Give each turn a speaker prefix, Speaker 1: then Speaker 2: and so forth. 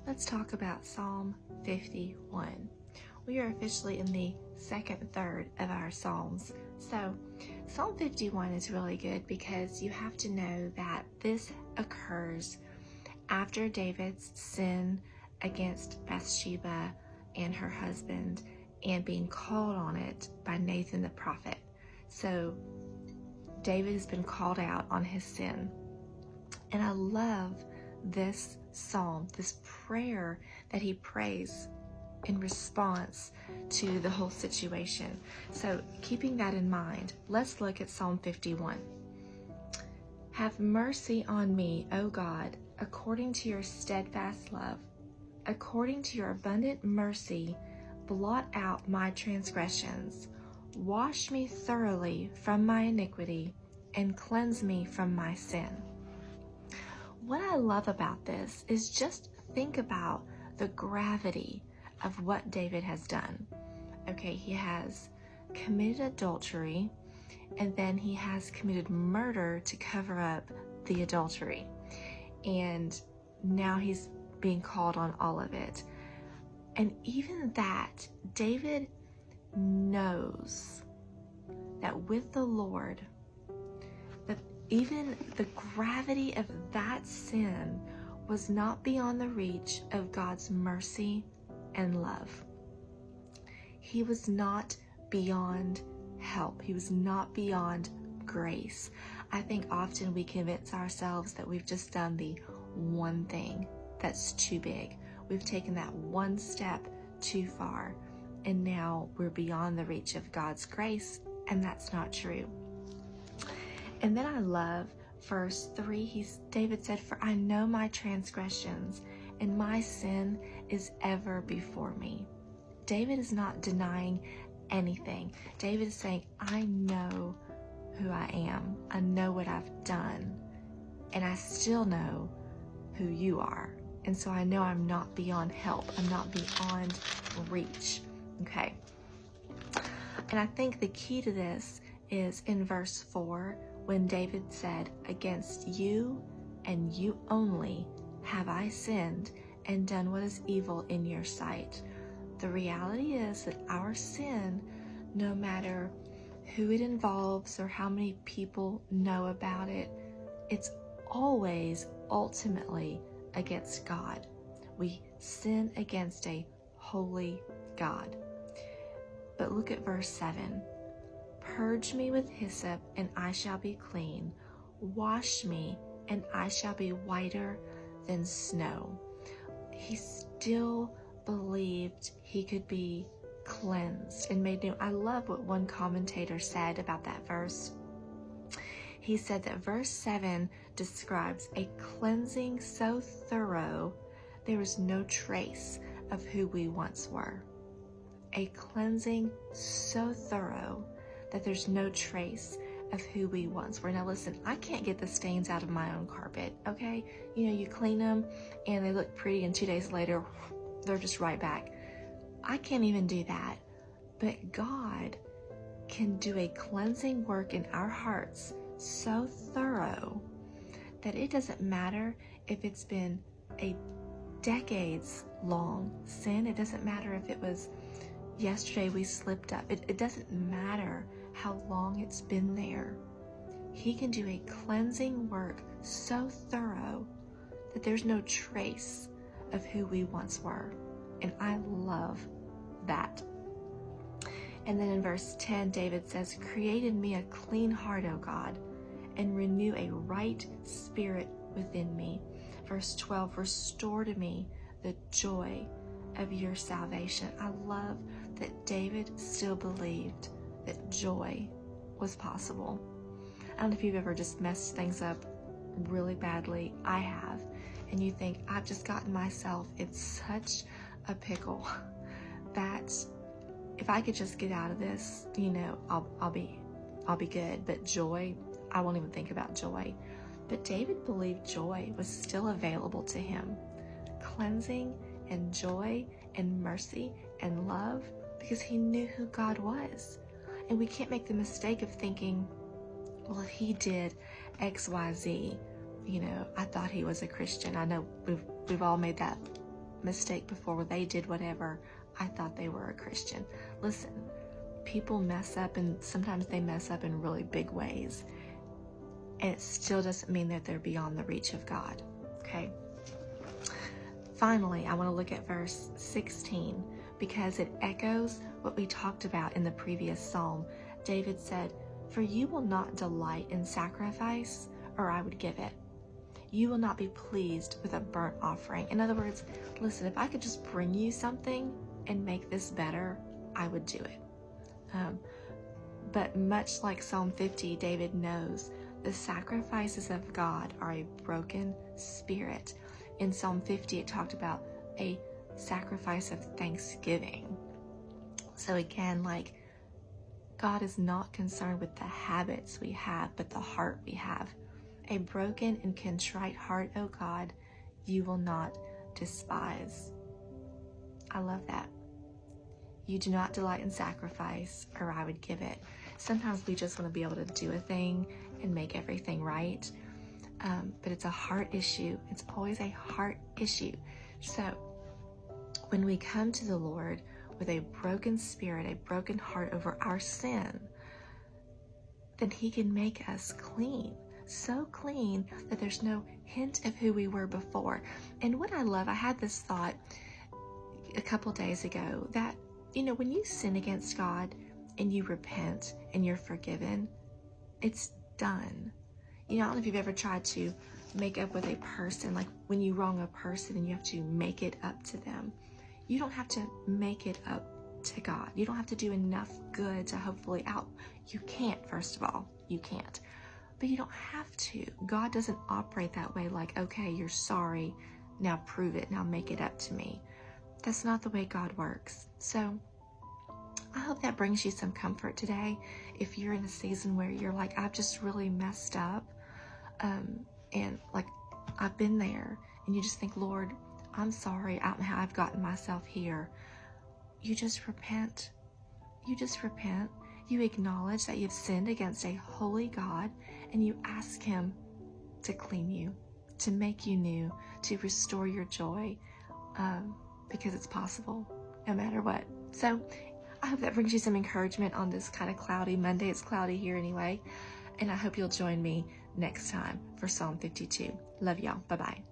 Speaker 1: let's talk about Psalm 51. We are officially in the second third of our Psalms. So Psalm 51 is really good because you have to know that this occurs after David's sin against Bathsheba and her husband and being called on it by Nathan the prophet. So David has been called out on his sin. And I love this psalm, this prayer that he prays in response to the whole situation. So keeping that in mind, let's look at Psalm 51. Have mercy on me, O God, according to your steadfast love. According to your abundant mercy, blot out my transgressions. Wash me thoroughly from my iniquity and cleanse me from my sin. What I love about this is just think about the gravity of what David has done. Okay, he has committed adultery, and then he has committed murder to cover up the adultery. And now he's being called on all of it. And even that, David knows that with the Lord, that even the gravity of that sin was not beyond the reach of God's mercy and love. He was not beyond help. He was not beyond grace. I think often we convince ourselves that we've just done the one thing that's too big. We've taken that one step too far, and now we're beyond the reach of God's grace, and that's not true. And then I love verse 3. David said, "For I know my transgressions, and my sin is ever before me." David is not denying anything. David is saying, I know who I am. I know what I've done, and I still know who you are. And so I know I'm not beyond help. I'm not beyond reach. Okay. And I think the key to this is in verse 4, when David said, "Against you and you only have I sinned and done what is evil in your sight." The reality is that our sin, no matter who it involves or how many people know about it, it's always ultimately against God. We sin against a holy God. But look at verse 7. "Purge me with hyssop, and I shall be clean. Wash me, and I shall be whiter than snow." He still believed he could be cleansed and made new. I love what one commentator said about that verse. He said that verse 7 describes a cleansing so thorough there is no trace of who we once were. A cleansing so thorough that there's no trace of who we once were. Now listen, I can't get the stains out of my own carpet, okay? You clean them and they look pretty, and 2 days later, they're just right back. I can't even do that. But God can do a cleansing work in our hearts so thorough that it doesn't matter if it's been a decades long sin. It doesn't matter if it was yesterday we slipped up. It doesn't matter how long it's been there. He can do a cleansing work so thorough that there's no trace of who we once were. And I love that. And then in verse 10, David says, "Create in me a clean heart, O God, and renew a right spirit within me." Verse 12, "Restore to me the joy of your salvation." I love that David still believed that joy was possible. I don't know if you've ever just messed things up really badly. I have. And you think, I've just gotten myself in such a pickle that if I could just get out of this, I'll be good. But joy, I won't even think about joy. But David believed joy was still available to him. Cleansing and joy and mercy and love, because he knew who God was. And we can't make the mistake of thinking, well, if he did X, Y, Z, I thought he was a Christian. I know we've all made that mistake before where they did whatever. I thought they were a Christian. Listen, people mess up, and sometimes they mess up in really big ways. And it still doesn't mean that they're beyond the reach of God. Okay? Finally, I want to look at verse 16 because it echoes what we talked about in the previous psalm. David said, "For you will not delight in sacrifice, or I would give it. You will not be pleased with a burnt offering." In other words, listen, if I could just bring you something and make this better, I would do it. But much like Psalm 50, David knows the sacrifices of God are a broken spirit. In Psalm 50, it talked about a sacrifice of thanksgiving. So again, like, God is not concerned with the habits we have, but the heart we have. A broken and contrite heart, O God, you will not despise. I love that. You do not delight in sacrifice, or I would give it. Sometimes we just want to be able to do a thing and make everything right. But it's a heart issue. It's always a heart issue. So when we come to the Lord with a broken spirit, a broken heart over our sin, then He can make us clean. So clean that there's no hint of who we were before. And what I love, I had this thought a couple days ago that, when you sin against God and you repent and you're forgiven, it's done. I don't know if you've ever tried to make up with a person, like when you wrong a person and you have to make it up to them. You don't have to make it up to God. You don't have to do enough good to hopefully You can't, first of all. You can't. But you don't have to. God doesn't operate that way, like, okay, you're sorry, now prove it, now make it up to me. That's not the way God works. So I hope that brings you some comfort today. If you're in a season where you're like, I've just really messed up, and like I've been there, and you just think, Lord, I'm sorry, I don't know how I've gotten myself here. You just repent. You just repent. You acknowledge that you've sinned against a holy God, and you ask Him to clean you, to make you new, to restore your joy, because it's possible no matter what. So I hope that brings you some encouragement on this kind of cloudy Monday. It's cloudy here anyway. And I hope you'll join me next time for Psalm 52. Love y'all. Bye-bye.